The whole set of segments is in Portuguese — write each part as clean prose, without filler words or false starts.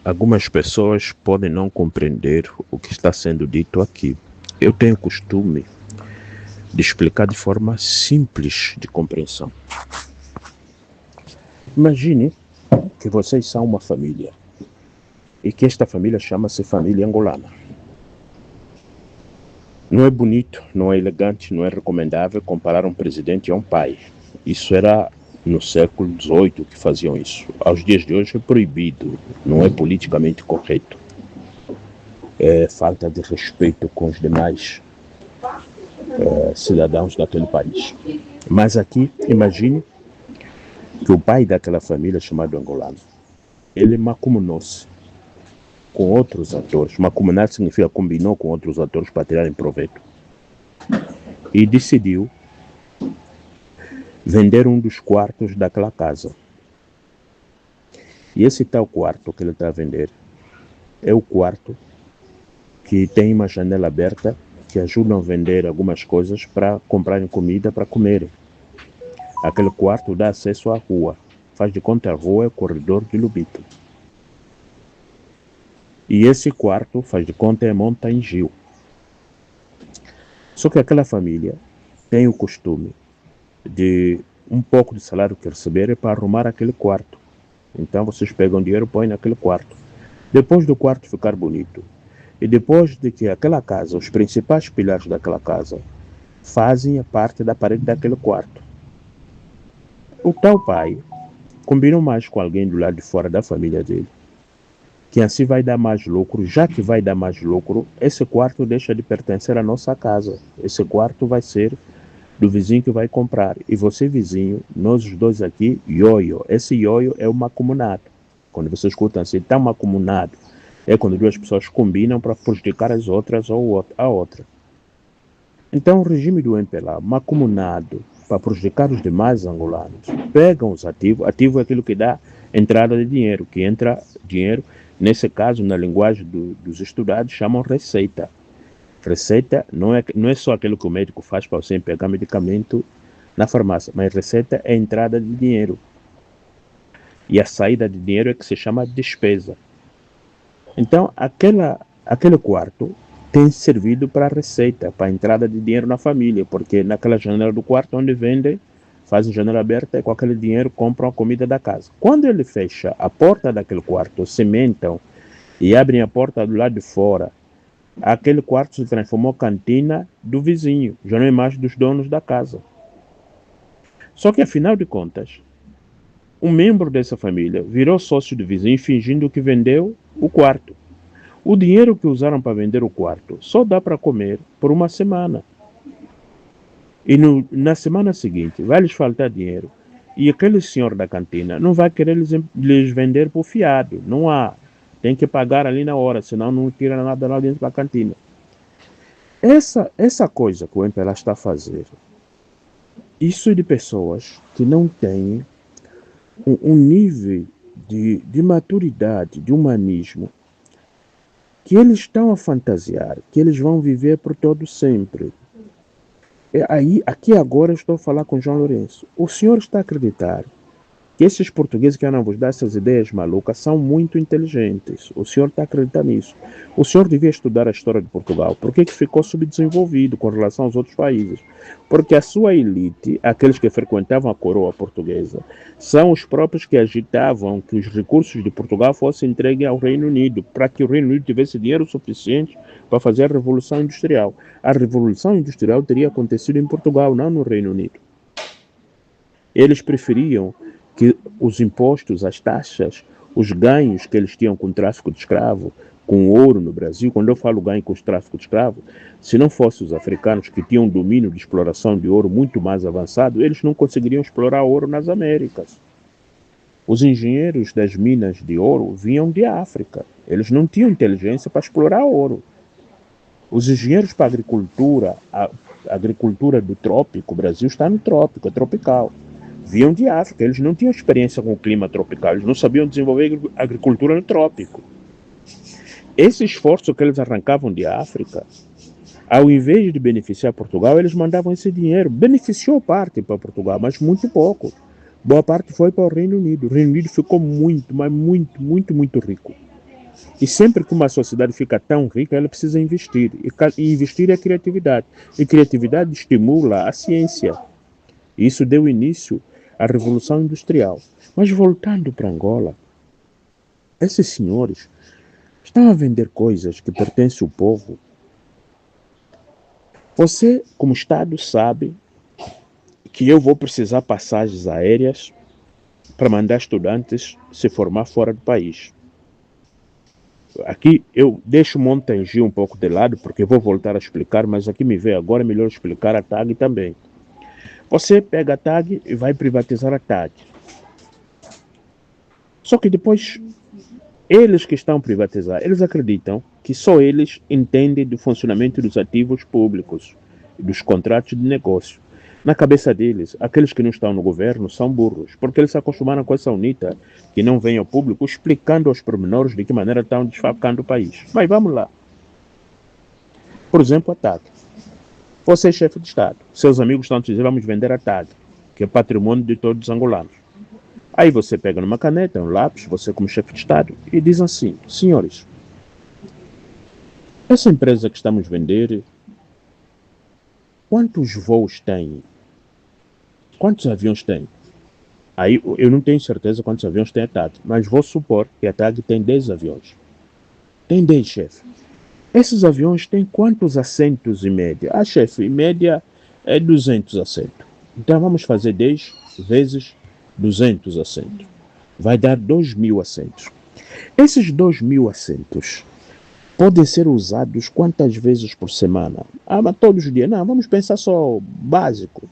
Algumas pessoas podem não compreender o que está sendo dito aqui. Eu tenho costume de explicar de forma simples de compreensão. Imagine que vocês são uma família e que esta família chama-se família angolana. Não é bonito, não é elegante, não é recomendável comparar um presidente a um pai. Isso era no século XVIII que faziam isso. Aos dias de hoje é proibido, não é politicamente correto. É falta de respeito com os demais cidadãos daquele país. Mas aqui, imagine que o pai daquela família chamado angolano, ele macuminou-se com outros atores. Macuminar significa combinou com outros atores para tirarem proveito. E decidiu vender um dos quartos daquela casa. E esse tal quarto que ele está a vender é o quarto que tem uma janela aberta que ajudam a vender algumas coisas para comprarem comida para comerem. Aquele quarto dá acesso à rua. Faz de conta a rua é o corredor de Lubito. E esse quarto, faz de conta, é Montangil. Só que aquela família tem o costume de um pouco de salário que receberem para arrumar aquele quarto. Então vocês pegam dinheiro e põem naquele quarto. Depois do quarto ficar bonito, e depois de que aquela casa, os principais pilares daquela casa, fazem a parte da parede daquele quarto. O tal pai combinou mais com alguém do lado de fora da família dele, que assim vai dar mais lucro. Já que vai dar mais lucro, esse quarto deixa de pertencer à nossa casa. Esse quarto vai ser do vizinho que vai comprar. E você, vizinho, nós os dois aqui, ioio. Esse ioio é o macumunado. Quando você escuta assim, tá macumunado, é quando duas pessoas combinam para prejudicar as outras ou a outra. Então o regime do MPLA, macumunado, para prejudicar os demais angolanos, pegam os ativos. Ativo é aquilo que dá entrada de dinheiro, que entra dinheiro, nesse caso, na linguagem dos estudados, chamam receita. Receita não é só aquilo que o médico faz para você pegar medicamento na farmácia, mas receita é a entrada de dinheiro. E a saída de dinheiro é que se chama despesa. Então, aquele quarto tem servido para a receita, para a entrada de dinheiro na família, porque naquela janela do quarto onde vendem, fazem janela aberta e com aquele dinheiro compram a comida da casa. Quando ele fecha a porta daquele quarto, cimentam e abrem a porta do lado de fora, aquele quarto se transformou cantina do vizinho, já não é mais dos donos da casa. Só que, afinal de contas, um membro dessa família virou sócio do vizinho fingindo que vendeu o quarto. O dinheiro que usaram para vender o quarto só dá para comer por uma semana. E na semana seguinte vai lhes faltar dinheiro. E aquele senhor da cantina não vai querer lhes vender por fiado. Não há. Tem que pagar ali na hora, senão não tira nada lá dentro da cantina. Essa coisa que o MPLA está a fazer, isso é de pessoas que não têm um nível de maturidade, de humanismo, que eles estão a fantasiar, que eles vão viver por todo sempre. Aqui agora eu estou a falar com João Lourenço. O senhor está a acreditar que esses portugueses que andam vos dar essas ideias malucas são muito inteligentes. O senhor está a acreditar nisso. O senhor devia estudar a história de Portugal. Por que ficou subdesenvolvido com relação aos outros países? Porque a sua elite, aqueles que frequentavam a coroa portuguesa, são os próprios que agitavam que os recursos de Portugal fossem entregues ao Reino Unido, para que o Reino Unido tivesse dinheiro suficiente para fazer a Revolução Industrial. A Revolução Industrial teria acontecido em Portugal, não no Reino Unido. Eles preferiam que os impostos, as taxas, os ganhos que eles tinham com o tráfico de escravo, com o ouro no Brasil, quando eu falo ganho com o tráfico de escravo, se não fossem os africanos que tinham um domínio de exploração de ouro muito mais avançado, eles não conseguiriam explorar ouro nas Américas. Os engenheiros das minas de ouro vinham de África. Eles não tinham inteligência para explorar ouro. Os engenheiros para a agricultura do trópico, o Brasil está no trópico, é tropical. Vinham de África, eles não tinham experiência com o clima tropical, eles não sabiam desenvolver agricultura no trópico. Esse esforço que eles arrancavam de África, ao invés de beneficiar Portugal, eles mandavam esse dinheiro. Beneficiou parte para Portugal, mas muito pouco. Boa parte foi para o Reino Unido. O Reino Unido ficou muito, mas muito, muito, muito rico. E sempre que uma sociedade fica tão rica, ela precisa investir. E investir é criatividade. E criatividade estimula a ciência. Isso deu início à Revolução Industrial. Mas voltando para Angola, esses senhores estão a vender coisas que pertencem ao povo. Você, como Estado, sabe que eu vou precisar passagens aéreas para mandar estudantes se formar fora do país. Aqui eu deixo Montangi um pouco de lado, porque vou voltar a explicar, mas aqui me vê agora, é melhor explicar a TAG também. Você pega a TAG e vai privatizar a TAG. Só que depois, eles que estão a privatizar, eles acreditam que só eles entendem do funcionamento dos ativos públicos, dos contratos de negócio. Na cabeça deles, aqueles que não estão no governo são burros, porque eles se acostumaram com essa UNITA que não vem ao público explicando aos pormenores de que maneira estão desfalcando o país. Mas vamos lá. Por exemplo, a TAG. Você é chefe de Estado. Seus amigos estão a dizer, vamos vender a TAG, que é patrimônio de todos os angolanos. Aí você pega numa caneta, um lápis, você como chefe de Estado, e diz assim, senhores, essa empresa que estamos a vender, quantos voos tem? Quantos aviões tem? Aí eu não tenho certeza quantos aviões tem a TAG, mas vou supor que a TAG tem 10 aviões. Tem 10, chefe. Esses aviões têm quantos assentos em média? Ah, chefe, em média é 200 assentos. Então vamos fazer 10 vezes 200 assentos. Vai dar 2.000 assentos. Esses 2.000 assentos podem ser usados quantas vezes por semana? Ah, mas todos os dias? Não, vamos pensar só básico.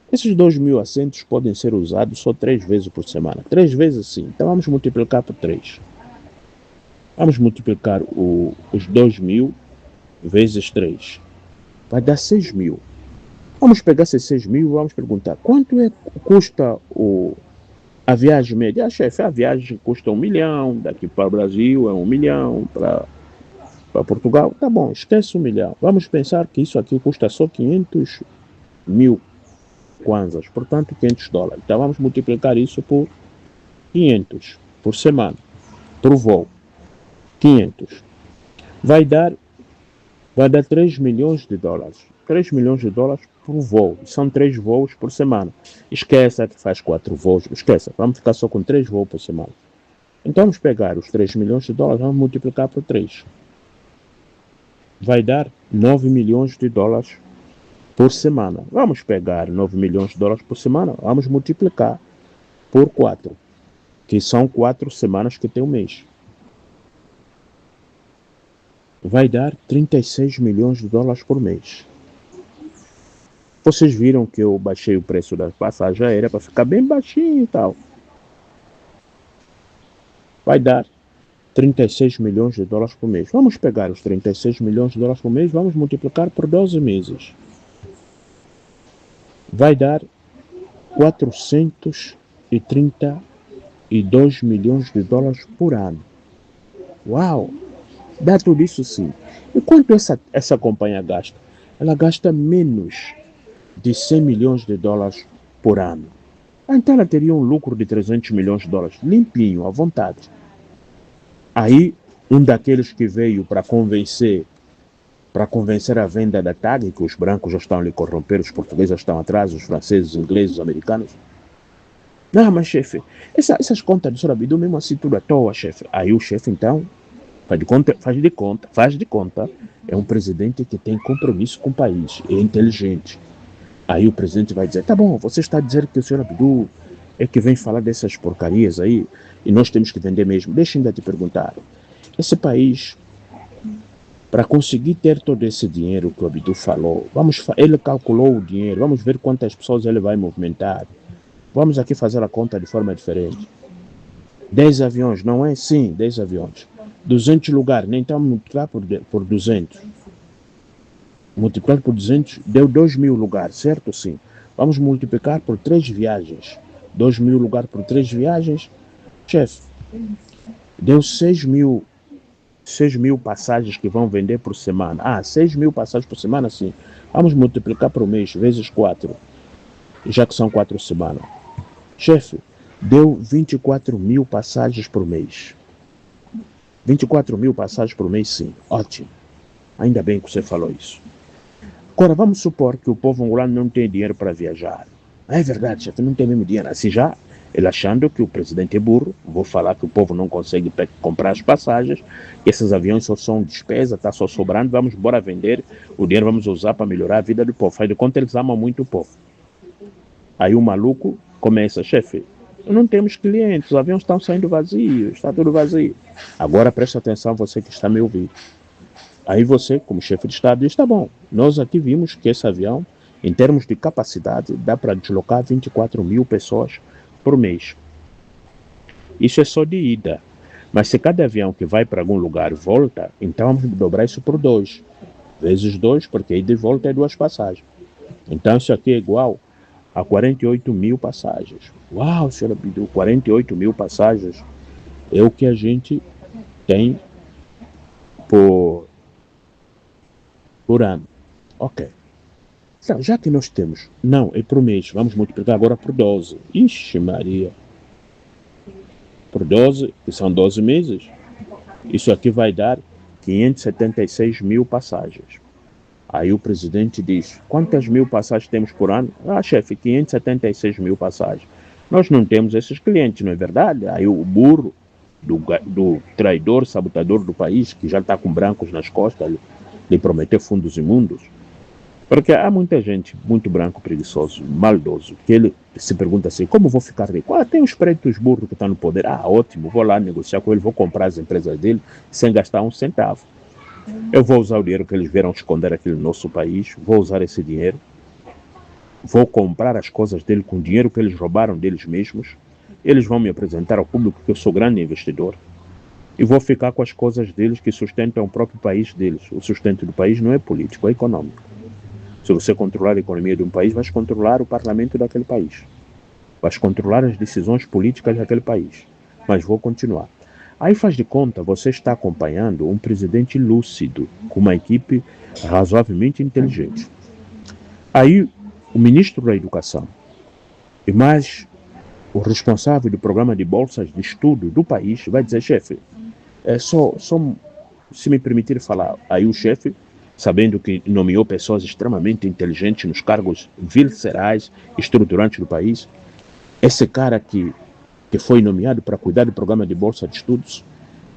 Esses 2.000 assentos podem ser usados só 3 vezes por semana. 3 vezes sim. Então vamos multiplicar por 3. Vamos multiplicar os 2.000 vezes 3. Vai dar 6.000. Vamos pegar esses 6.000 e vamos perguntar quanto custa a viagem média. Ah, chefe, a viagem custa 1 milhão. Daqui para o Brasil é 1 milhão. Para Portugal, tá bom, esquece 1 milhão. Vamos pensar que isso aqui custa só 500 mil kwanzas, portanto 500 dólares. Então vamos multiplicar isso por 500 por semana, por voo. 500. Vai dar 3 milhões de dólares. 3 milhões de dólares por voo. São 3 voos por semana. Esqueça que faz 4 voos. Esqueça. Vamos ficar só com 3 voos por semana. Então vamos pegar os 3 milhões de dólares, vamos multiplicar por 3. Vai dar 9 milhões de dólares por semana. Vamos pegar 9 milhões de dólares por semana, vamos multiplicar por 4, que são 4 semanas que tem um mês. Vai dar 36 milhões de dólares por mês. Vocês viram que eu baixei o preço da passagem aérea para ficar bem baixinho e tal. Vai dar 36 milhões de dólares por mês. Vamos pegar os 36 milhões de dólares por mês, vamos multiplicar por 12 meses. Vai dar 432 milhões de dólares por ano. Uau! Dá tudo isso sim. E quanto essa companhia gasta? Ela gasta menos de 100 milhões de dólares por ano. Então ela teria um lucro de 300 milhões de dólares, limpinho, à vontade. Aí, um daqueles que veio para convencer a venda da TAG, que os brancos já estão a lhe corromper, os portugueses já estão atrás, os franceses, os ingleses, os americanos. Não, mas chefe, essas contas de Sorabidu mesmo assim tudo à toa, chefe. Aí o chefe então faz de conta, é um presidente que tem compromisso com o país, é inteligente. Aí o presidente vai dizer, tá bom, você está a dizer que o senhor Abdu é que vem falar dessas porcarias aí, e nós temos que vender mesmo. Deixa eu ainda te perguntar, esse país, para conseguir ter todo esse dinheiro que o Abdu falou, ele calculou o dinheiro, vamos ver quantas pessoas ele vai movimentar. Vamos aqui fazer a conta de forma diferente. 10 aviões, não é? Sim, 10 aviões. 200 lugares, nem então multiplicar por 200. Multiplicar por 200 deu 2.000 lugares, certo? Sim. Vamos multiplicar por 3 viagens. 2.000 lugares por 3 viagens. Chefe, deu 6.000 passagens que vão vender por semana. 6.000 passagens por semana, sim. Vamos multiplicar por mês, vezes 4. Já que são 4 semanas. Chefe, deu 24.000 passagens por mês. 24 mil passagens por mês, sim. Ótimo. Ainda bem que você falou isso. Agora, vamos supor que o povo angolano não tem dinheiro para viajar. É verdade, chefe, não tem mesmo dinheiro. Assim já, ele achando que o presidente é burro, vou falar que o povo não consegue comprar as passagens, que esses aviões só são despesa, está só sobrando, vamos embora vender, o dinheiro vamos usar para melhorar a vida do povo. Faz de conta, eles amam muito o povo. Aí o maluco começa, chefe, não temos clientes, os aviões estão saindo vazios, está tudo vazio. Agora presta atenção, você que está me ouvindo. Aí você, como chefe de Estado, diz, tá bom, nós aqui vimos que esse avião, em termos de capacidade, dá para deslocar 24 mil pessoas por mês. Isso é só de ida. Mas se cada avião que vai para algum lugar volta, então vamos dobrar isso por 2. Vezes 2, porque ida e volta é 2 passagens. Então isso aqui é igual a 48 mil passagens. Uau, senhora pediu 48 mil passagens. É o que a gente tem por ano. Ok. Então, já que nós temos, não, é por mês, vamos multiplicar agora por 12. Ixi Maria. Por 12, que são 12 meses, isso aqui vai dar 576 mil passagens. Aí o presidente diz, quantas mil passagens temos por ano? Ah, chefe, 576 mil passagens. Nós não temos esses clientes, não é verdade? Aí o burro do traidor, sabotador do país, que já está com brancos nas costas, lhe prometeu fundos imundos. Porque há muita gente, muito branco, preguiçoso, maldoso, que ele se pergunta assim, como vou ficar rico? Ah, tem os pretos burros que estão no poder. Ah, ótimo, vou lá negociar com ele, vou comprar as empresas dele sem gastar um centavo. Eu vou usar o dinheiro que eles vieram esconder aqui no nosso país, vou usar esse dinheiro, vou comprar as coisas dele com o dinheiro que eles roubaram deles mesmos, eles vão me apresentar ao público que eu sou grande investidor, e vou ficar com as coisas deles que sustentam o próprio país deles. O sustento do país não é político, é econômico. Se você controlar a economia de um país, vais controlar o parlamento daquele país. Vais controlar as decisões políticas daquele país. Mas vou continuar. Aí faz de conta, você está acompanhando um presidente lúcido, com uma equipe razoavelmente inteligente. Aí o ministro da Educação e mais o responsável do programa de bolsas de estudo do país vai dizer, chefe, se me permitir falar, aí o chefe, sabendo que nomeou pessoas extremamente inteligentes nos cargos viscerais, estruturantes do país, esse cara que foi nomeado para cuidar do programa de bolsa de estudos,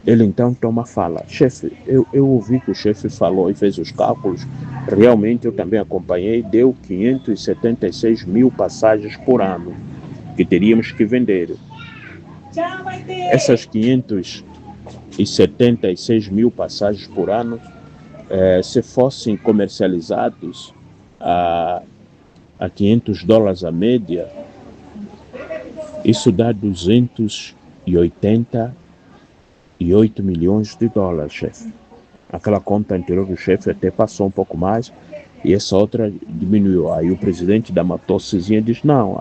ele então toma fala. Chefe, eu ouvi que o chefe falou e fez os cálculos, realmente eu também acompanhei, deu 576 mil passagens por ano que teríamos que vender. Essas 576 mil passagens por ano, se fossem comercializados a $500 a média, isso dá 288 milhões de dólares, chefe. Aquela conta anterior do chefe até passou um pouco mais e essa outra diminuiu. Aí o presidente dá uma tossezinha e diz, não,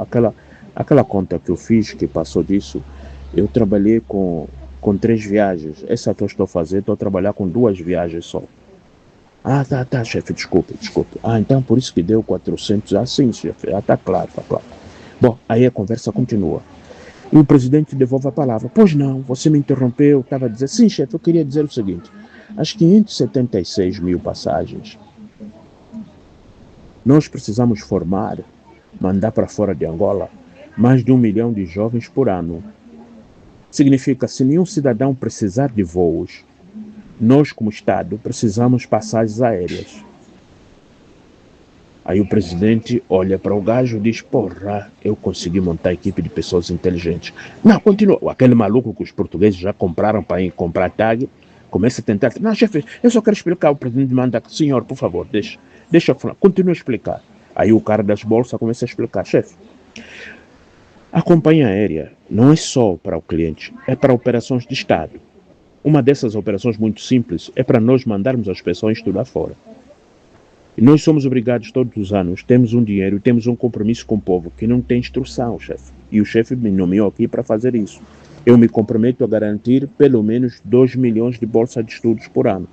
aquela conta que eu fiz, que passou disso, eu trabalhei com 3 viagens. Essa que eu estou fazendo, estou a trabalhar com 2 viagens só. Ah, tá, chefe, desculpe. Ah, então por isso que deu 400. Ah, sim, chefe, tá claro. Bom, aí a conversa continua. E o presidente devolve a palavra. Pois não, você me interrompeu, estava a dizer, sim, chefe, eu queria dizer o seguinte, as 576 mil passagens, nós precisamos mandar para fora de Angola, mais de 1 milhão de jovens por ano. Significa, se nenhum cidadão precisar de voos, nós, como Estado, precisamos passagens aéreas. Aí o presidente olha para o gajo e diz, porra, eu consegui montar a equipe de pessoas inteligentes. Não, continua. Aquele maluco que os portugueses já compraram para ir comprar tag, começa a tentar. Não, chefe, eu só quero explicar. O presidente manda, senhor, por favor, deixa eu falar. Continua a explicar. Aí o cara das bolsas começa a explicar, chefe, a companhia aérea não é só para o cliente, é para operações de Estado. Uma dessas operações muito simples é para nós mandarmos as pessoas estudar fora. E nós somos obrigados todos os anos, temos um dinheiro, temos um compromisso com o povo que não tem instrução, chefe. E o chefe me nomeou aqui para fazer isso. Eu me comprometo a garantir pelo menos 2 milhões de bolsas de estudos por ano.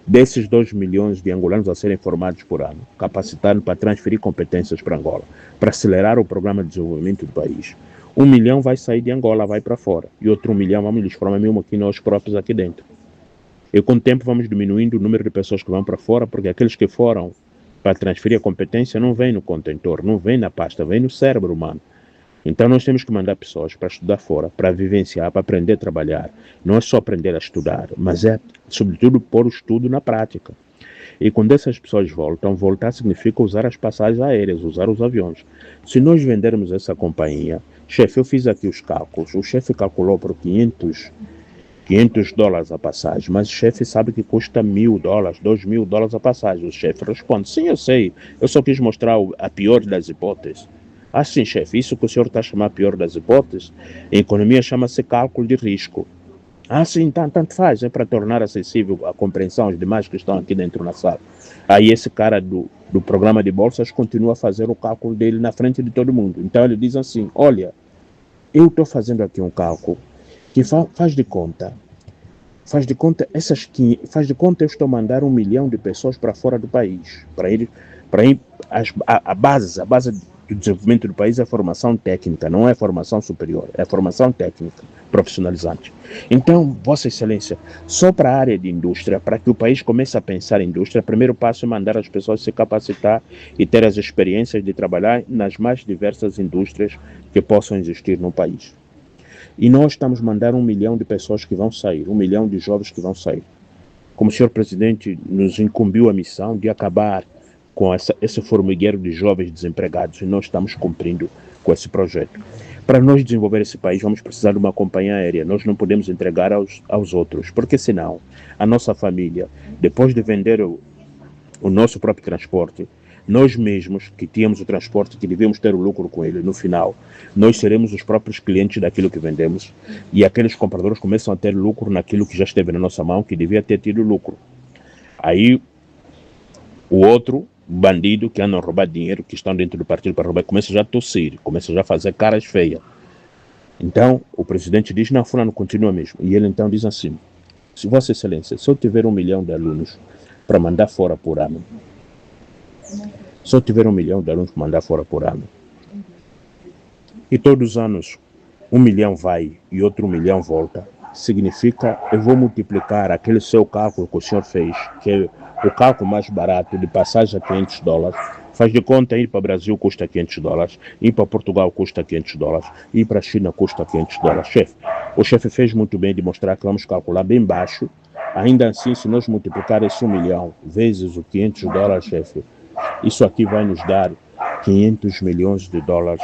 Desses 2 milhões de angolanos a serem formados por ano, capacitando para transferir competências para Angola, para acelerar o programa de desenvolvimento do país. 1 milhão vai sair de Angola, vai para fora. E outro 1 milhão vamos lhes formar mesmo aqui nós próprios aqui dentro. E com o tempo vamos diminuindo o número de pessoas que vão para fora, porque aqueles que foram para transferir a competência não vêm no contentor, não vêm na pasta, vêm no cérebro humano. Então nós temos que mandar pessoas para estudar fora, para vivenciar, para aprender a trabalhar. Não é só aprender a estudar, mas é, sobretudo, pôr o estudo na prática. E quando essas pessoas voltam, voltar significa usar as passagens aéreas, usar os aviões. Se nós vendermos essa companhia, chefe, eu fiz aqui os cálculos, o chefe calculou por 500 dólares a passagem, mas o chefe sabe que custa $1.000, $2.000 a passagem. O chefe responde, sim, eu sei, eu só quis mostrar a pior das hipóteses. Ah, sim, chefe, isso que o senhor está a chamar a pior das hipóteses, em economia chama-se cálculo de risco. Ah, sim, tanto faz, é para tornar acessível a compreensão aos demais que estão aqui dentro na sala. Aí esse cara do programa de bolsas continua a fazer o cálculo dele na frente de todo mundo. Então ele diz assim, olha, eu estou fazendo aqui um cálculo que faz de conta eu estou a mandar 1 milhão de pessoas para fora do país, para ir a base do desenvolvimento do país é a formação técnica, não é a formação superior, é a formação técnica profissionalizante. Então, Vossa Excelência, só para a área de indústria, para que o país comece a pensar em indústria, o primeiro passo é mandar as pessoas se capacitar e ter as experiências de trabalhar nas mais diversas indústrias que possam existir no país. E nós estamos mandando 1 milhão de pessoas que vão sair, 1 milhão de jovens que vão sair. Como o senhor presidente nos incumbiu a missão de acabar com esse formigueiro de jovens desempregados, e nós estamos cumprindo com esse projeto. Para nós desenvolver esse país, vamos precisar de uma companhia aérea. Nós não podemos entregar aos outros, porque senão a nossa família, depois de vender o nosso próprio transporte, nós mesmos que tínhamos o transporte, que devíamos ter o lucro com ele, no final, nós seremos os próprios clientes daquilo que vendemos e aqueles compradores começam a ter lucro naquilo que já esteve na nossa mão, que devia ter tido lucro. Aí, o outro bandido que anda a roubar dinheiro, que estão dentro do partido para roubar, começa já a tossir, começa já a fazer caras feias. Então, o presidente diz, não, fulano continua mesmo. E ele então diz assim, se Vossa Excelência, se eu tiver 1 milhão de alunos para mandar fora por ano, se eu tiver 1 milhão de alunos para mandar fora por ano, e todos os anos 1 milhão vai e outro 1 milhão volta, significa eu vou multiplicar aquele seu cálculo que o senhor fez, que é o cálculo mais barato de passagem a $500, faz de conta ir para o Brasil custa $500, ir para Portugal custa $500, ir para a China custa $500. Chefe, o chefe fez muito bem de mostrar que vamos calcular bem baixo, ainda assim se nós multiplicar esse 1 milhão vezes o $500, chefe, isso aqui vai nos dar 500 milhões de dólares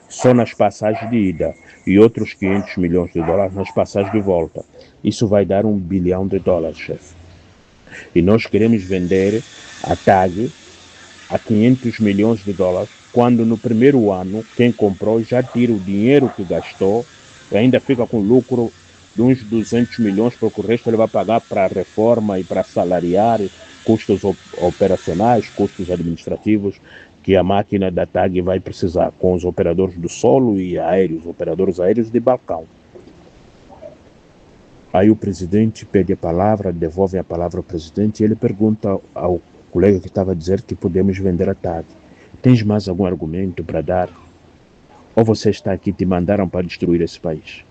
só nas passagens de ida e outros 500 milhões de dólares nas passagens de volta. Isso vai dar $1 bilhão, chefe. E nós queremos vender a TAG a 500 milhões de dólares, quando no primeiro ano quem comprou já tira o dinheiro que gastou e ainda fica com lucro de uns 200 milhões, porque o resto ele vai pagar para a reforma e para salariar, custos operacionais, custos administrativos, que a máquina da TAG vai precisar, com os operadores do solo e aéreos, operadores aéreos de balcão. Aí o presidente pede a palavra, devolve a palavra ao presidente e ele pergunta ao colega que estava a dizer que podemos vender a TAG. Tens mais algum argumento para dar? Ou você está aqui e te mandaram para destruir esse país?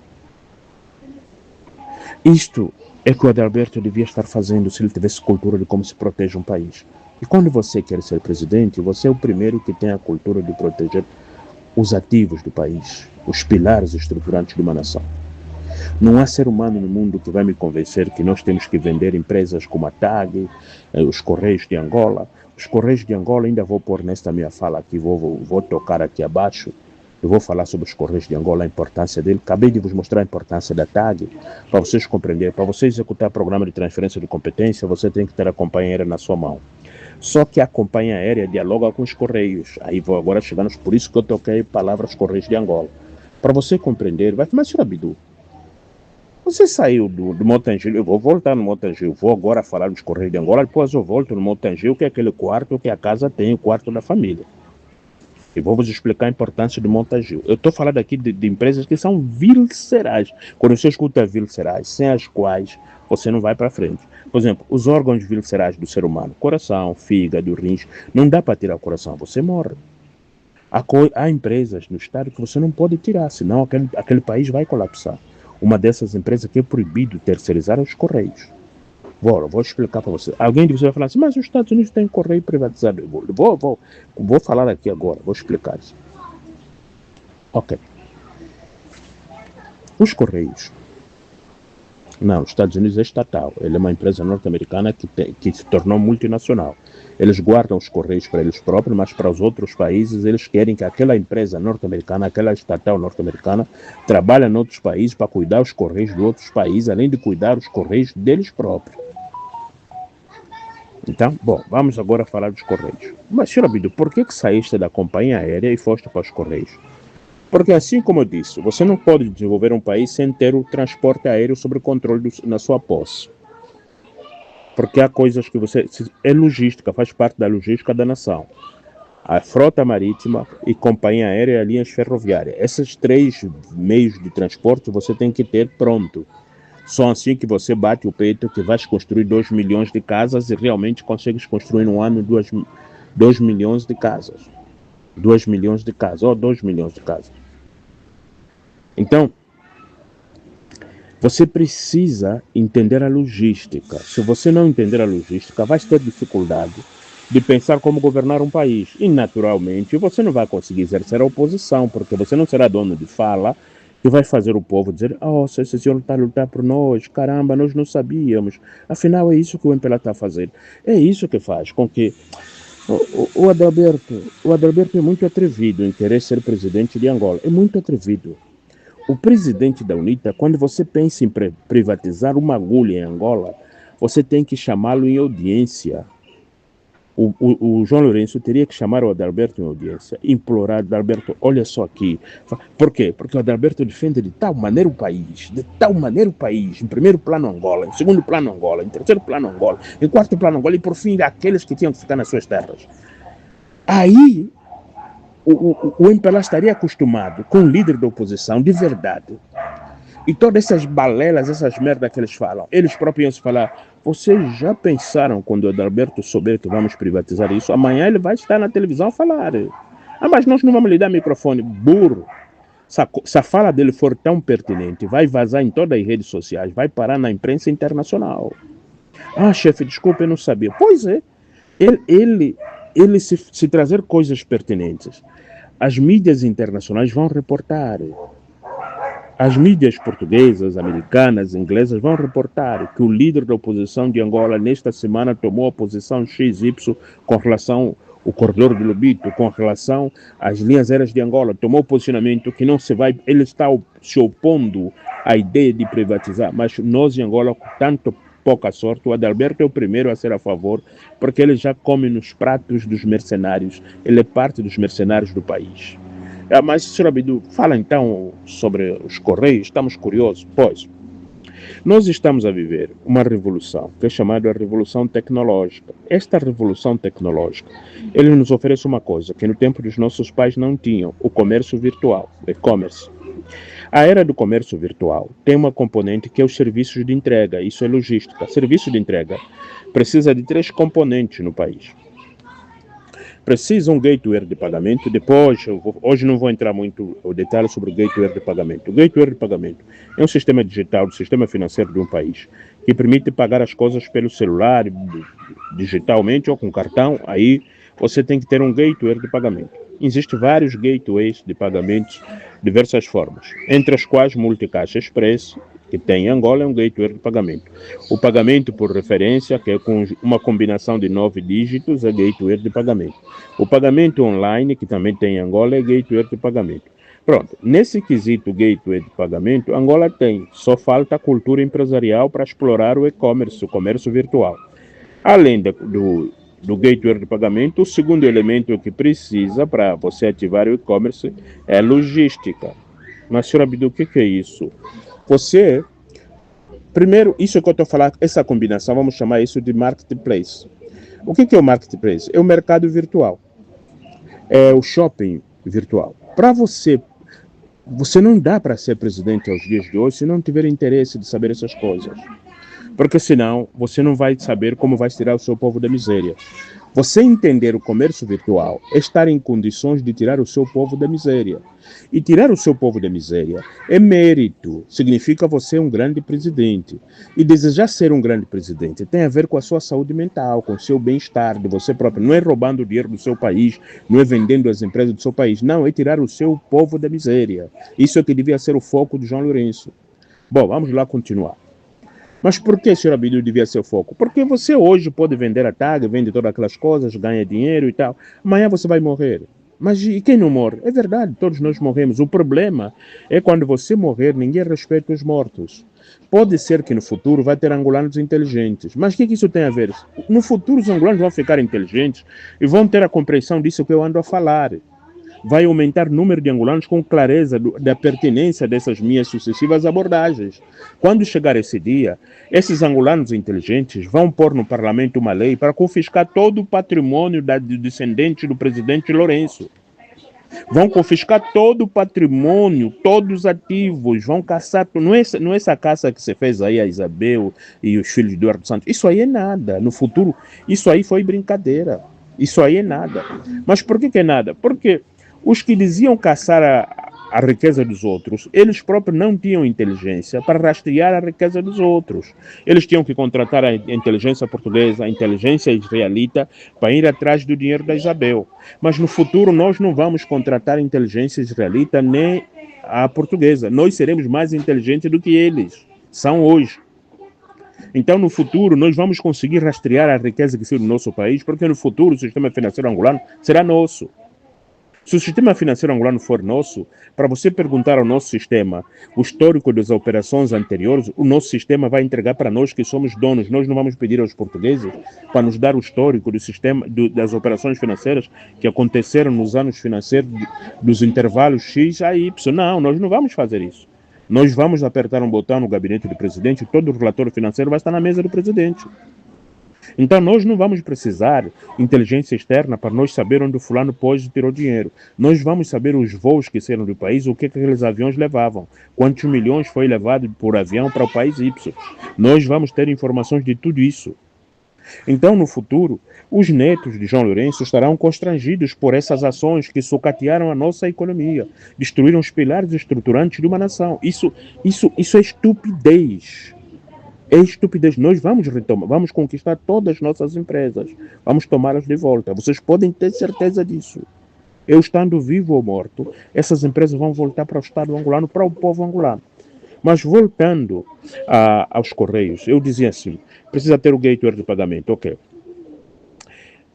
Isto é que o Adalberto devia estar fazendo se ele tivesse cultura de como se protege um país. E quando você quer ser presidente, você é o primeiro que tem a cultura de proteger os ativos do país, os pilares estruturantes de uma nação. Não há ser humano no mundo que vai me convencer que nós temos que vender empresas como a TAG, os Correios de Angola. Os Correios de Angola, ainda vou pôr nesta minha fala aqui, vou tocar aqui abaixo. Eu vou falar sobre os Correios de Angola, a importância dele. Acabei de vos mostrar a importância da TAG, para vocês compreenderem. Para você executar o programa de transferência de competência, você tem que ter a companhia aérea na sua mão. Só que a companhia aérea dialoga com os Correios. Aí vou agora chegando, por isso que eu toquei palavras Correios de Angola. Para você compreender, mas senhor Abdu, você saiu do Motangil, eu vou voltar no Motangil, vou agora falar dos Correios de Angola, depois eu volto no Motangil, que é aquele quarto que a casa tem, o quarto da família. E vou vos explicar a importância do Motangil. Eu estou falando aqui de empresas que são viscerais. Quando você escuta viscerais, sem as quais você não vai para frente. Por exemplo, os órgãos viscerais do ser humano, coração, fígado, rins, não dá para tirar o coração, você morre. Há empresas no estado que você não pode tirar, senão aquele país vai colapsar. Uma dessas empresas que é proibido terceirizar é os Correios. Vou explicar para você. Alguém de você vai falar assim, mas os Estados Unidos têm correio privatizado. Vou falar aqui agora, vou explicar isso. Ok. Os Correios. Não, os Estados Unidos é estatal. Ele é uma empresa norte-americana que se tornou multinacional. Eles guardam os Correios para eles próprios, mas para os outros países eles querem que aquela empresa norte-americana, aquela estatal norte-americana, trabalhe em outros países para cuidar os Correios de outros países, além de cuidar os Correios deles próprios. Então, bom, vamos agora falar dos Correios. Mas, Sr. Abílio, por que saíste da companhia aérea e foste para os Correios? Porque, assim como eu disse, você não pode desenvolver um país sem ter o transporte aéreo sob controle na sua posse. Porque há coisas que você... É logística, faz parte da logística da nação. A frota marítima e companhia aérea e linhas ferroviárias. Esses três meios de transporte você tem que ter pronto. Só assim que você bate o peito que vais construir 2 milhões de casas e realmente consegues construir no ano 2 milhões de casas. 2 milhões de casas, ou 2 milhões de casas. Então, você precisa entender a logística. Se você não entender a logística, vai ter dificuldade de pensar como governar um país. E, naturalmente, você não vai conseguir exercer a oposição, porque você não será dono de fala que vai fazer o povo dizer, oh, esse senhor está a lutar por nós, caramba, nós não sabíamos. Afinal, é isso que o MPLA está a fazer. É isso que faz com que o Adalberto é muito atrevido em querer ser presidente de Angola. É muito atrevido. O presidente da UNITA, quando você pensa em privatizar uma agulha em Angola, você tem que chamá-lo em audiência. O João Lourenço teria que chamar o Adalberto em audiência, implorar, Adalberto, olha só aqui. Por quê? Porque o Adalberto defende de tal maneira o país, em primeiro plano Angola, em segundo plano Angola, em terceiro plano Angola, em quarto plano Angola e por fim aqueles que tinham que ficar nas suas terras. Aí o MPLA estaria acostumado com o líder da oposição de verdade. E todas essas balelas, essas merdas que eles falam, eles próprios iam se falar, vocês já pensaram quando o Adalberto souber que vamos privatizar isso? Amanhã ele vai estar na televisão a falar. Ah, mas nós não vamos lhe dar microfone. Burro. Se a fala dele for tão pertinente, vai vazar em todas as redes sociais, vai parar na imprensa internacional. Ah, chefe, desculpa, eu não sabia. Pois é, ele se trazer coisas pertinentes, as mídias internacionais vão reportar. As mídias portuguesas, americanas, inglesas vão reportar que o líder da oposição de Angola nesta semana tomou a posição XY com relação ao corredor de Lobito, com relação às linhas aéreas de Angola, tomou posicionamento que não se vai, ele está se opondo à ideia de privatizar, mas nós em Angola, com tanto pouca sorte, o Adalberto é o primeiro a ser a favor, porque ele já come nos pratos dos mercenários, ele é parte dos mercenários do país. Mas, Sr. Abílio, fala então sobre os Correios, estamos curiosos. Pois, nós estamos a viver uma revolução, que é chamada a Revolução Tecnológica. Esta Revolução Tecnológica, ele nos oferece uma coisa que no tempo dos nossos pais não tinham, o comércio virtual, e-commerce. A era do comércio virtual tem uma componente que é os serviços de entrega, isso é logística. Serviço de entrega precisa de 3 componentes no país. Precisa um gateway de pagamento. Depois, hoje não vou entrar muito em detalhe sobre o gateway de pagamento. O gateway de pagamento é um sistema digital, um sistema financeiro de um país, que permite pagar as coisas pelo celular, digitalmente ou com cartão. Aí você tem que ter um gateway de pagamento. Existem vários gateways de pagamentos, diversas formas, entre as quais Multicaixa Express, que tem em Angola, é um gateway de pagamento. O pagamento por referência, que é com uma combinação de 9 dígitos, é gateway de pagamento. O pagamento online, que também tem em Angola, é gateway de pagamento. Pronto, nesse quesito gateway de pagamento, Angola tem, só falta a cultura empresarial para explorar o e-commerce, o comércio virtual. Além do gateway de pagamento, o segundo elemento que precisa para você ativar o e-commerce é a logística. Mas, Sr. Abílio, o que é isso? Você, primeiro, isso que eu estou falando, essa combinação, vamos chamar isso de marketplace. O que é o marketplace? É o mercado virtual. É o shopping virtual. Para você não dá para ser presidente aos dias de hoje se não tiver interesse de saber essas coisas. Porque senão você não vai saber como vai tirar o seu povo da miséria. Você entender o comércio virtual é estar em condições de tirar o seu povo da miséria. E tirar o seu povo da miséria é mérito, significa você um grande presidente. E desejar ser um grande presidente tem a ver com a sua saúde mental, com o seu bem-estar de você próprio. Não é roubando o dinheiro do seu país, não é vendendo as empresas do seu país. Não, é tirar o seu povo da miséria. Isso é que devia ser o foco de João Lourenço. Bom, vamos lá continuar. Mas por que, Sr. Abílio, devia ser o foco? Porque você hoje pode vender a tag, vende todas aquelas coisas, ganha dinheiro e tal. Amanhã você vai morrer. Mas e quem não morre? É verdade, todos nós morremos. O problema é quando você morrer, ninguém respeita os mortos. Pode ser que no futuro vai ter angolanos inteligentes. Mas o que isso tem a ver? No futuro os angolanos vão ficar inteligentes e vão ter a compreensão disso que eu ando a falar. Vai aumentar o número de angolanos com clareza da pertinência dessas minhas sucessivas abordagens. Quando chegar esse dia, esses angolanos inteligentes vão pôr no parlamento uma lei para confiscar todo o patrimônio do descendente do presidente Lourenço. Vão confiscar todo o patrimônio, todos os ativos, vão caçar. Não é essa caça que você fez aí a Isabel e os filhos do Eduardo Santos. Isso aí é nada. No futuro, isso aí foi brincadeira. Isso aí é nada. Mas por que é nada? Porque os que diziam caçar a riqueza dos outros, eles próprios não tinham inteligência para rastrear a riqueza dos outros. Eles tinham que contratar a inteligência portuguesa, a inteligência israelita, para ir atrás do dinheiro da Isabel. Mas no futuro nós não vamos contratar a inteligência israelita nem a portuguesa. Nós seremos mais inteligentes do que eles são hoje. Então, no futuro, nós vamos conseguir rastrear a riqueza que saiu do nosso país, porque no futuro o sistema financeiro angolano será nosso. Se o sistema financeiro angolano for nosso, para você perguntar ao nosso sistema o histórico das operações anteriores, o nosso sistema vai entregar para nós que somos donos. Nós não vamos pedir aos portugueses para nos dar o histórico do sistema, das operações financeiras que aconteceram nos anos financeiros dos intervalos X a Y. Não, nós não vamos fazer isso. Nós vamos apertar um botão no gabinete do presidente e todo o relatório financeiro vai estar na mesa do presidente. Então nós não vamos precisar de inteligência externa para nós saber onde o fulano pôs e tirou dinheiro. Nós vamos saber os voos que saíram do país, o que aqueles aviões levavam, quantos milhões foi levado por avião para o país Y. Nós vamos ter informações de tudo isso. Então, no futuro, os netos de João Lourenço estarão constrangidos por essas ações que sucatearam a nossa economia, destruíram os pilares estruturantes de uma nação. Isso é estupidez. É estupidez. Nós vamos retomar, vamos conquistar todas as nossas empresas. Vamos tomá-las de volta. Vocês podem ter certeza disso. Eu estando vivo ou morto, essas empresas vão voltar para o Estado angolano, para o povo angolano. Mas voltando aos Correios, eu dizia assim, precisa ter o gateway de pagamento, ok.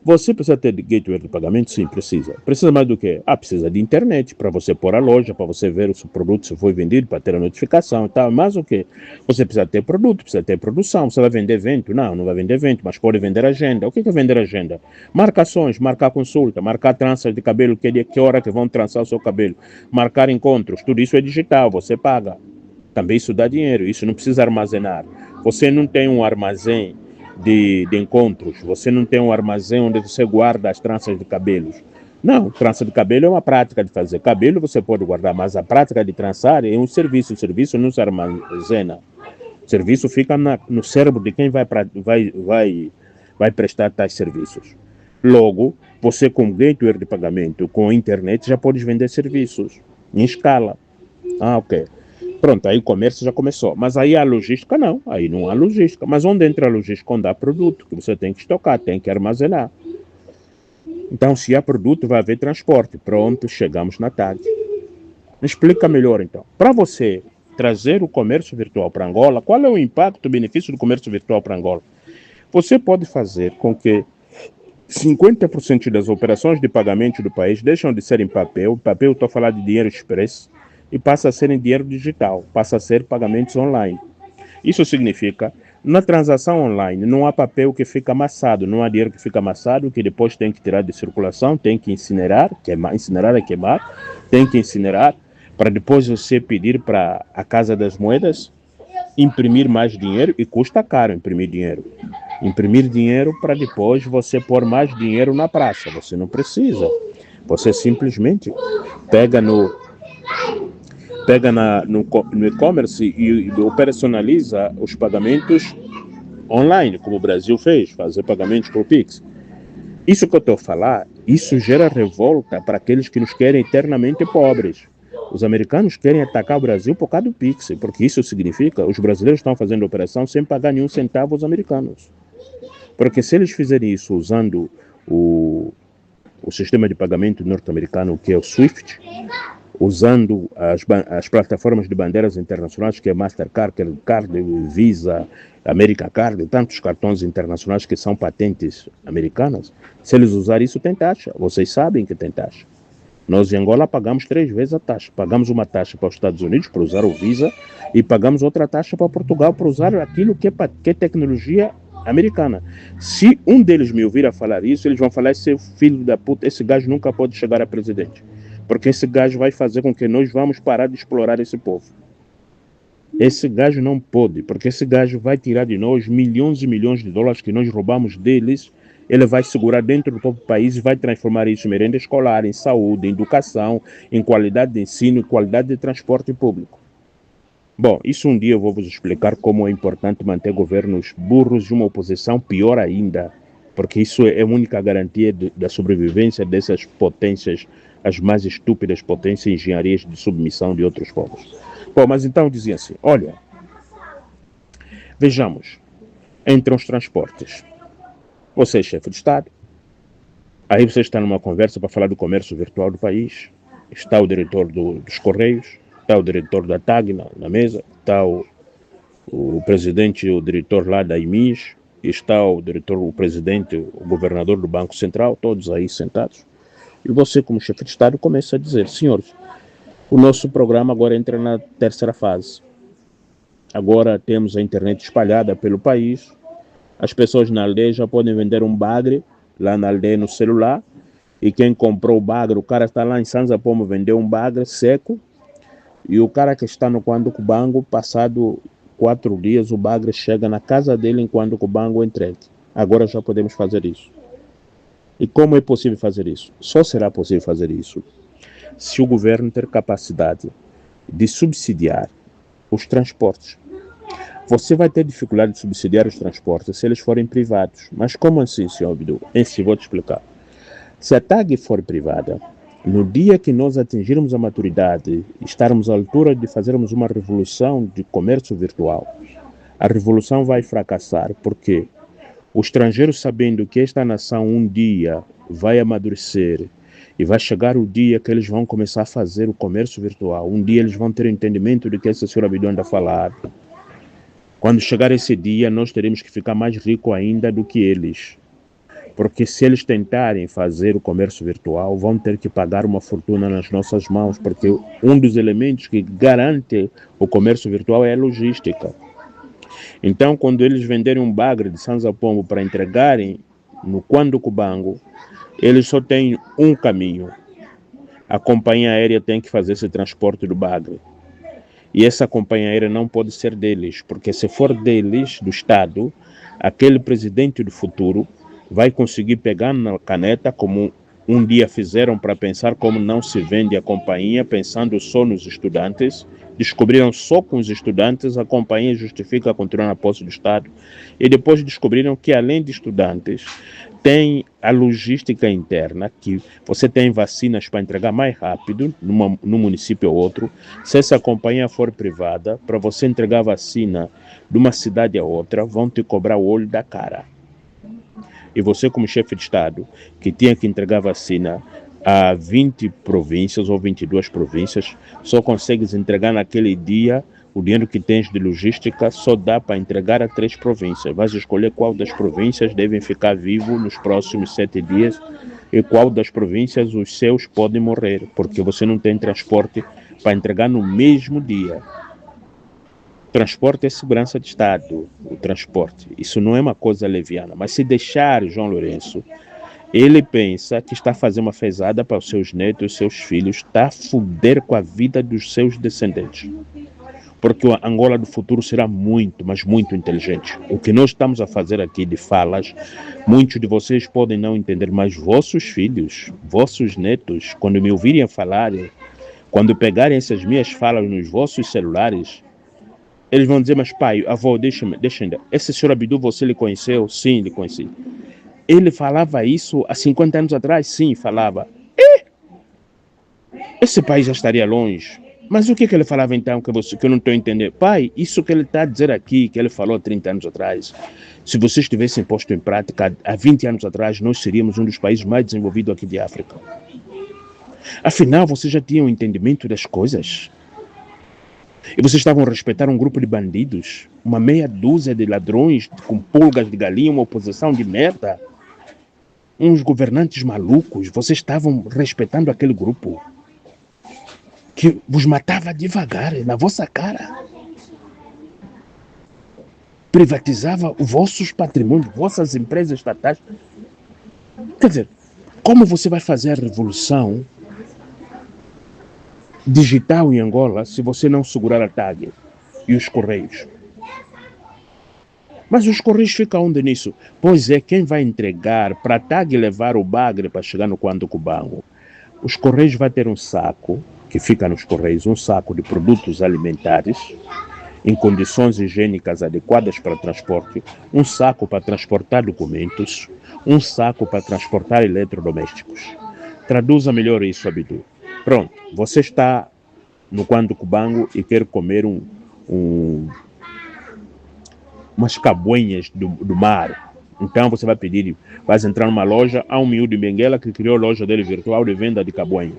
Você precisa ter gateway de pagamento? Sim, precisa. Precisa mais do que? Precisa de internet para você pôr a loja, para você ver se o produto se foi vendido, para ter a notificação e tal. Mas o que? Você precisa ter produto, precisa ter produção. Você vai vender evento? Não vai vender evento, mas pode vender agenda. O que é vender agenda? Marcações, marcar consulta, marcar tranças de cabelo, que hora que vão trançar o seu cabelo, marcar encontros, tudo isso é digital, você paga. Também isso dá dinheiro, isso não precisa armazenar. Você não tem um armazém de encontros, você não tem um armazém onde você guarda as tranças de cabelos. Não, trança de cabelo é uma prática de fazer. Cabelo você pode guardar, mas a prática de trançar é um serviço. O serviço não se armazena. O serviço fica no cérebro de quem vai prestar tais serviços. Logo, você com gateway de pagamento, com internet, já pode vender serviços em escala. Ok. Pronto, aí o comércio já começou. Mas aí a logística não, aí não há logística. Mas onde entra a logística? Onde há produto, que você tem que estocar, tem que armazenar. Então, se há produto, vai haver transporte. Pronto, chegamos na TAG. Me explica melhor, então. Para você trazer o comércio virtual para Angola, qual é o impacto, o benefício do comércio virtual para Angola? Você pode fazer com que 50% das operações de pagamento do país deixam de ser em papel. Papel, estou a falar de dinheiro expresso. E passa a ser em dinheiro digital, passa a ser pagamentos online. Isso significa, na transação online, não há papel que fica amassado, não há dinheiro que fica amassado, que depois tem que tirar de circulação, tem que incinerar, incinerar é queimar, tem que incinerar, para depois você pedir para a Casa das Moedas imprimir mais dinheiro, e custa caro imprimir dinheiro. Imprimir dinheiro para depois você pôr mais dinheiro na praça, você não precisa. Você simplesmente pega no e-commerce e operacionaliza os pagamentos online, como o Brasil fez, fazer pagamentos por Pix. Isso que eu estou a falar, isso gera revolta para aqueles que nos querem eternamente pobres. Os americanos querem atacar o Brasil por causa do Pix, porque isso significa os brasileiros estão fazendo operação sem pagar nenhum centavo aos americanos. Porque se eles fizerem isso usando o sistema de pagamento norte-americano, que é o SWIFT, usando as plataformas de bandeiras internacionais, que é Mastercard, Card, Visa, American Card, e tantos cartões internacionais que são patentes americanas, se eles usarem isso, tem taxa. Vocês sabem que tem taxa. Nós em Angola pagamos 3 vezes a taxa. Pagamos uma taxa para os Estados Unidos para usar o Visa e pagamos outra taxa para Portugal para usar aquilo que é tecnologia americana. Se um deles me ouvir a falar isso, eles vão falar: esse filho da puta, esse gajo nunca pode chegar a presidente. Porque esse gajo vai fazer com que nós vamos parar de explorar esse povo. Esse gajo não pode, porque esse gajo vai tirar de nós milhões e milhões de dólares que nós roubamos deles. Ele vai segurar dentro do próprio país e vai transformar isso em merenda escolar, em saúde, em educação, em qualidade de ensino, em qualidade de transporte público. Bom, isso um dia eu vou vos explicar como é importante manter governos burros e uma oposição pior ainda, porque isso é a única garantia da sobrevivência dessas potências, as mais estúpidas potências e engenharias de submissão de outros povos. Bom, mas então dizia assim, olha, vejamos, entre os transportes, você é chefe de Estado, aí você está numa conversa para falar do comércio virtual do país, está o diretor dos Correios, está o diretor da TAG na mesa, está o presidente, o diretor lá da IMIS, está o diretor, o presidente, o governador do Banco Central, todos aí sentados. E você, como chefe de Estado, começa a dizer, senhores, o nosso programa agora entra na terceira fase. Agora temos a internet espalhada pelo país, as pessoas na aldeia já podem vender um bagre lá na aldeia no celular, e quem comprou o bagre, o cara está lá em Sanza Pomo, vendeu um bagre seco, e o cara que está no Cubango, passado 4 dias, o bagre chega na casa dele em Cubango entregue. Agora já podemos fazer isso. E como é possível fazer isso? Só será possível fazer isso se o governo ter capacidade de subsidiar os transportes. Você vai ter dificuldade de subsidiar os transportes se eles forem privados. Mas como assim, senhor Abdu? Enfim, vou te explicar. Se a TAG for privada, no dia que nós atingirmos a maturidade, estarmos à altura de fazermos uma revolução de comércio virtual, a revolução vai fracassar, porque o estrangeiro, sabendo que esta nação um dia vai amadurecer e vai chegar o dia que eles vão começar a fazer o comércio virtual, um dia eles vão ter entendimento do que esse senhor Abdu anda a falar. Quando chegar esse dia, nós teremos que ficar mais ricos ainda do que eles. Porque se eles tentarem fazer o comércio virtual, vão ter que pagar uma fortuna nas nossas mãos, porque um dos elementos que garante o comércio virtual é a logística. Então, quando eles venderem um bagre de Sanza Pombo para entregarem no Cubango, eles só têm um caminho. A companhia aérea tem que fazer esse transporte do bagre. E essa companhia aérea não pode ser deles, porque se for deles, do Estado, aquele presidente do futuro vai conseguir pegar na caneta, como um dia fizeram para pensar como não se vende a companhia, pensando só nos estudantes. Descobriram só com os estudantes, a companhia justifica continuar na posse do Estado. E depois descobriram que, além de estudantes, tem a logística interna, que você tem vacinas para entregar mais rápido num município ou outro. Se essa companhia for privada, para você entregar vacina de uma cidade a outra, vão te cobrar o olho da cara. E você, como chefe de Estado, que tinha que entregar vacina a 20 províncias ou 22 províncias, só consegues entregar naquele dia. O dinheiro que tens de logística só dá para entregar a 3 províncias. Vais escolher qual das províncias devem ficar vivo nos próximos 7 dias e qual das províncias os seus podem morrer, porque você não tem transporte para entregar no mesmo dia. Transporte é segurança de Estado, o transporte. Isso não é uma coisa leviana, mas se deixar João Lourenço, ele pensa que está fazendo uma fezada para os seus netos, os seus filhos, está a foder com a vida dos seus descendentes. Porque a Angola do futuro será muito, mas muito inteligente. O que nós estamos a fazer aqui de falas, muitos de vocês podem não entender, mas vossos filhos, vossos netos, quando me ouvirem falar, quando pegarem essas minhas falas nos vossos celulares, Eles vão dizer, mas pai, avô, deixa-me. Esse senhor Abdu, você lhe conheceu? Sim, lhe conheci. Ele falava isso há 50 anos atrás? Sim, falava. Esse pai já estaria longe. Mas o que ele falava então que eu não estou entendendo? Pai, isso que ele está a dizer aqui, que ele falou 30 anos atrás, se vocês tivessem posto em prática há 20 anos atrás, nós seríamos um dos países mais desenvolvidos aqui de África. Afinal, vocês já tinham entendimento das coisas? E vocês estavam a respeitar um grupo de bandidos? Uma meia dúzia de ladrões com pulgas de galinha, uma oposição de merda? Uns governantes malucos? Vocês estavam respeitando aquele grupo que vos matava devagar, na vossa cara. Privatizava os vossos patrimônios, vossas empresas estatais. Quer dizer, como você vai fazer a revolução digital em Angola se você não segurar a TAG e os Correios? Mas os Correios ficam onde nisso? Pois é, quem vai entregar para a TAG levar o bagre para chegar no Quanto Cubango? Os Correios vão ter um saco, que fica nos Correios, um saco de produtos alimentares, em condições higiênicas adequadas para transporte, um saco para transportar documentos, um saco para transportar eletrodomésticos. Traduza melhor isso, Abdu. Pronto, você está no Quanto Cubango e quer comer umas cabuenhas do mar. Então você vai pedir, vai entrar numa loja, há um miúdo de Benguela que criou a loja dele virtual de venda de cabuenha.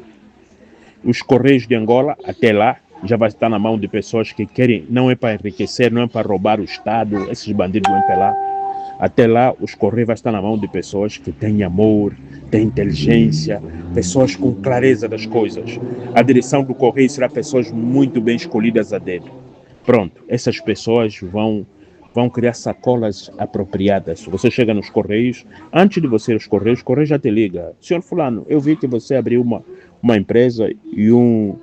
Os Correios de Angola, até lá, já vai estar na mão de pessoas que querem, não é para enriquecer, não é para roubar o Estado, esses bandidos vão para lá. Até lá, os Correios vai estar na mão de pessoas que têm amor, têm inteligência, pessoas com clareza das coisas. A direção do Correio será pessoas muito bem escolhidas a dedo. Pronto, essas pessoas vão criar sacolas apropriadas. Você chega nos Correios, antes de você ir aos Correios, o Correio já te liga. Senhor fulano, eu vi que você abriu uma empresa e um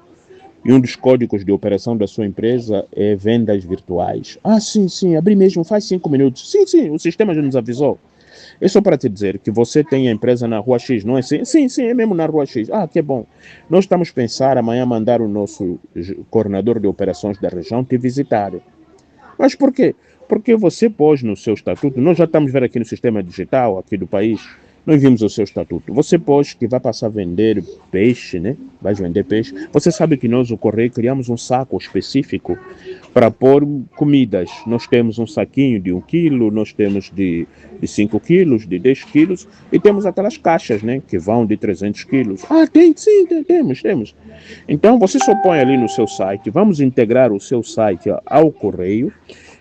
dos códigos de operação da sua empresa é vendas virtuais. Ah, sim, abri mesmo, faz 5 minutos. Sim, o sistema já nos avisou. É só para te dizer que você tem a empresa na Rua X, não é assim? Sim, é mesmo na Rua X. Ah, que bom. Nós estamos a pensar amanhã mandar o nosso coordenador de operações da região te visitar. Mas por quê? Porque você pôs no seu estatuto, nós já estamos vendo aqui no sistema digital aqui do país, nós vimos o seu estatuto. Você pôs que vai passar a vender peixe, né? Vai vender peixe. Você sabe que nós, o Correio, criamos um saco específico para pôr comidas. Nós temos um saquinho de 1 quilo, nós temos de 5 quilos, de 10 quilos, e temos aquelas caixas, né? Que vão de 300 quilos. Ah, temos. Então, você só põe ali no seu site, vamos integrar o seu site ao Correio.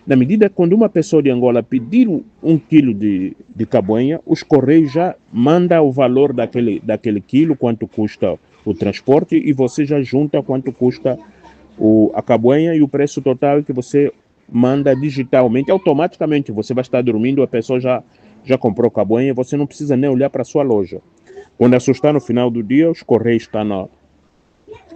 Na medida que quando uma pessoa de Angola pedir 1 quilo de cabuenha, os Correios já mandam o valor daquele quilo, quanto custa o transporte, e você já junta quanto custa a cabuenha e o preço total que você manda digitalmente. Automaticamente você vai estar dormindo, a pessoa já comprou cabuenha, você não precisa nem olhar para a sua loja. Quando assustar no final do dia, os Correios estão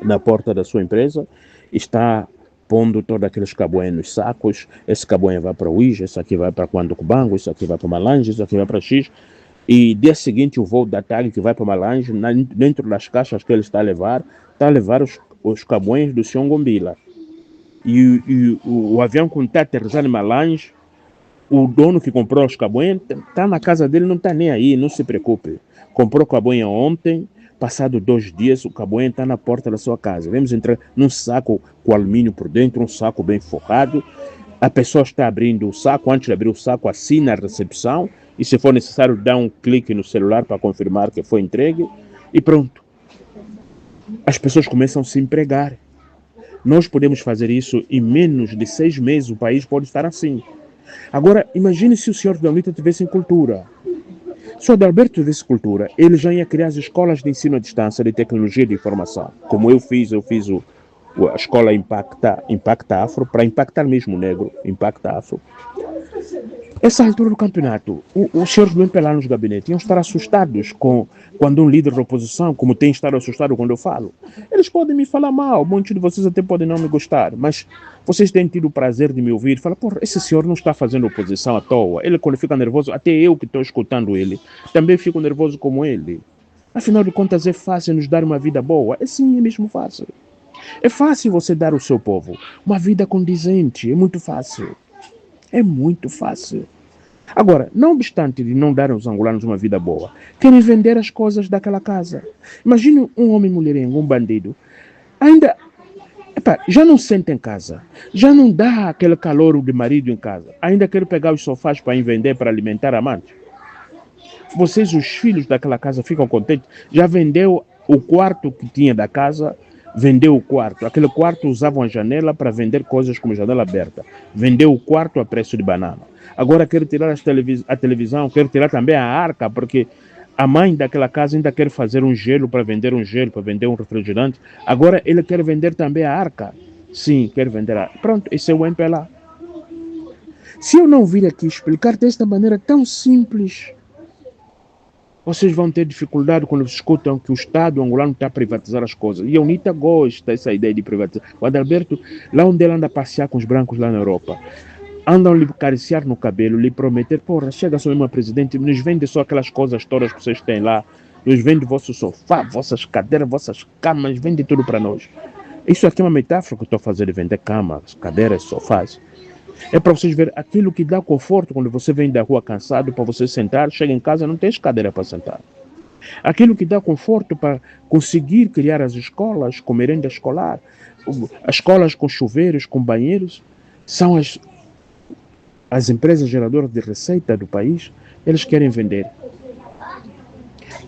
na porta da sua empresa, está pondo todos aqueles cabuenhos nos sacos. Esse cabuenha vai para o Ija, esse aqui vai para Quanto Cubango, esse aqui vai para Malange, esse aqui vai para X. E dia seguinte o voo da TAG que vai para Malange, dentro das caixas que ele está a levar os cabuenhos do Senhor Gombila. E o avião quando está aterrissando em Malange, o dono que comprou os cabuenhos está na casa dele, não está nem aí, não se preocupe. Comprou cabuenha ontem, passado 2 dias, o cabuenha está na porta da sua casa. Vamos entrar num saco com alumínio por dentro, um saco bem forrado. A pessoa está abrindo o saco, antes de abrir o saco, assina a recepção, e se for necessário, dá um clique no celular para confirmar que foi entregue, e pronto. As pessoas começam a se empregar. Nós podemos fazer isso em menos de 6 meses, o país pode estar assim. Agora, imagine se o senhor Dalmita tivesse cultura. Se o Adalberto tivesse cultura, ele já ia criar as escolas de ensino à distância de tecnologia de informação. Como eu fiz a escola Impacta Afro, para impactar mesmo o negro, Impacta Afro. Essa altura do campeonato, os senhores do MPLA nos gabinetes iam estar assustados quando um líder da oposição, como tem estado assustado quando eu falo. Eles podem me falar mal, muitos de vocês até podem não me gostar, mas vocês têm tido o prazer de me ouvir e falar, porra, esse senhor não está fazendo oposição à toa. Ele quando fica nervoso, até eu que estou escutando ele, também fico nervoso como ele. Afinal de contas é fácil nos dar uma vida boa, é sim, é mesmo fácil. É fácil você dar ao seu povo uma vida condizente, é muito fácil. É muito fácil. Agora, não obstante de não darem aos angolanos uma vida boa, querem vender as coisas daquela casa. Imagine um homem mulherengo, um bandido, ainda já não sente em casa, já não dá aquele calor de marido em casa, ainda quer pegar os sofás para ir vender para alimentar a amante. Vocês, os filhos daquela casa, ficam contentes. Já vendeu o quarto que tinha da casa, vendeu o quarto. Aquele quarto usavam a janela para vender coisas como janela aberta. Vendeu o quarto a preço de banana. Agora quer tirar a televisão, quer tirar também a arca, porque a mãe daquela casa ainda quer fazer um gelo, para vender um refrigerante. Agora ele quer vender também a arca. Sim, quer vender a arca. Pronto, esse é o MPLA. Se eu não vir aqui explicar desta maneira tão simples, vocês vão ter dificuldade quando escutam que o Estado angolano está a privatizar as coisas. E a UNITA gosta dessa ideia de privatizar. O Adalberto, lá onde ele anda a passear com os brancos lá na Europa, andam lhe acariciar no cabelo, lhe prometer, porra, chega só uma presidente, nos vende só aquelas coisas todas que vocês têm lá, nos vende vosso sofá, vossas cadeiras, vossas camas, vende tudo para nós. Isso aqui é uma metáfora que eu estou a fazer de vender camas, cadeiras, sofás. É para vocês verem aquilo que dá conforto quando você vem da rua cansado, para você sentar, chega em casa, não tem cadeira para sentar. Aquilo que dá conforto para conseguir criar as escolas com merenda escolar, as escolas com chuveiros, com banheiros, são as empresas geradoras de receita do país, eles querem vender.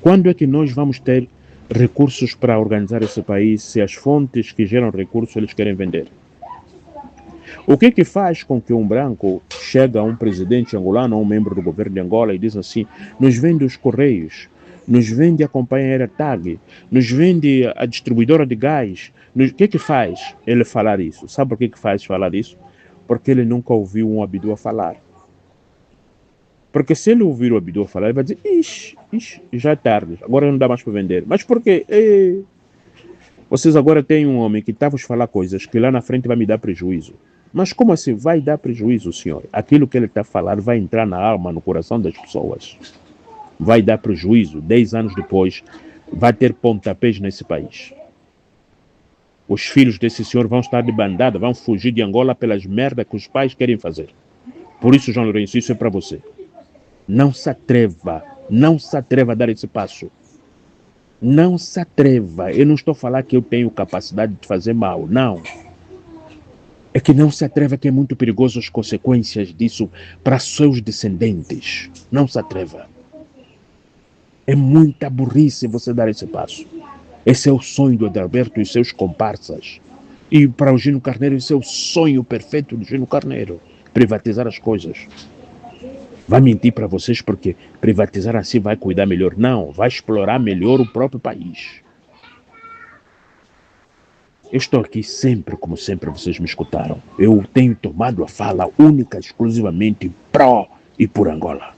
Quando é que nós vamos ter recursos para organizar esse país se as fontes que geram recursos eles querem vender? O que faz com que um branco chega a um presidente angolano, a um membro do governo de Angola e diz assim, nos vende os Correios, nos vende a companhia aérea TAG, nos vende a distribuidora de gás. O que faz ele falar isso? Sabe por que faz falar isso? Porque ele nunca ouviu um Abidua falar. Porque se ele ouvir o Abidua falar, ele vai dizer, ixi, já é tarde, agora não dá mais para vender. Mas por quê? Vocês agora têm um homem que está a vos falar coisas que lá na frente vai me dar prejuízo. Mas como assim vai dar prejuízo, senhor? Aquilo que ele está a falar vai entrar na alma, no coração das pessoas. Vai dar prejuízo. 10 anos depois, vai ter pontapés nesse país. Os filhos desse senhor vão estar de bandada, vão fugir de Angola pelas merdas que os pais querem fazer. Por isso, João Lourenço, isso é para você. Não se atreva a dar esse passo. Não se atreva. Eu não estou a falar que eu tenho capacidade de fazer mal, não. É que não se atreva, que é muito perigoso as consequências disso para seus descendentes. Não se atreva. É muita burrice você dar esse passo. Esse é o sonho do Adalberto e seus comparsas. E para o Gino Carneiro, esse é o sonho perfeito do Gino Carneiro. Privatizar as coisas. Vai mentir para vocês porque privatizar assim vai cuidar melhor. Não, vai explorar melhor o próprio país. Eu estou aqui sempre, como sempre vocês me escutaram. Eu tenho tomado a fala única, exclusivamente pró e por Angola.